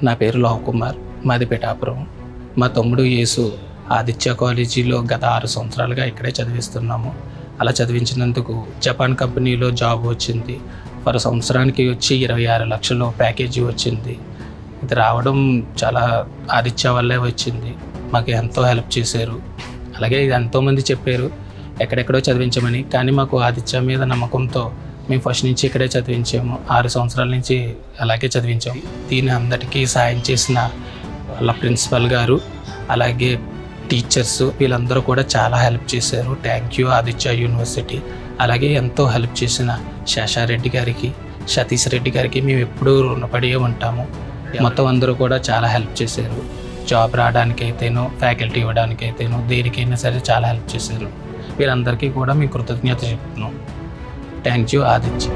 నా పేరు లవ్ కుమార్, మాది పిఠాపురం. మా తమ్ముడు యేసు ఆదిత్య కాలేజీలో గత 6 సంవత్సరాలుగా ఇక్కడే చదివిస్తున్నాము. అలా చదివించినందుకు జపాన్ కంపెనీలో జాబ్ వచ్చింది. సంవత్సరానికి వచ్చి 26 లక్షలు ప్యాకేజీ వచ్చింది. ఇది రావడం చాలా ఆదిత్య వల్లే వచ్చింది. మాకు ఎంతో హెల్ప్ చేశారు. అలాగే ఇది ఎంతోమంది చెప్పారు ఎక్కడెక్కడో చదివించమని, కానీ మాకు ఆదిత్య మీద నమ్మకంతో మేము ఫస్ట్ నుంచి ఇక్కడే చదివించాము. 6 సంవత్సరాల నుంచి అలాగే చదివించాము. దీని అందరికీ సాయం చేసిన వాళ్ళ ప్రిన్సిపల్ గారు, అలాగే టీచర్స్, వీళ్ళందరూ కూడా చాలా హెల్ప్ చేశారు. Thank you Aditya university. అలాగే ఎంతో హెల్ప్ చేసిన శేషారెడ్డి గారికి, సతీష్ రెడ్డి గారికి మేము ఎప్పుడూ రుణపడి ఉంటాము. మొత్తం అందరూ కూడా చాలా హెల్ప్ చేశారు. జాబ్ రావడానికైతేనో, ఫ్యాకల్టీ ఇవ్వడానికైతేనో, దేనికైనా సరే చాలా హెల్ప్ చేశారు. వీళ్ళందరికీ కూడా మేము కృతజ్ఞత చెప్తున్నాం. Thank you Aditya.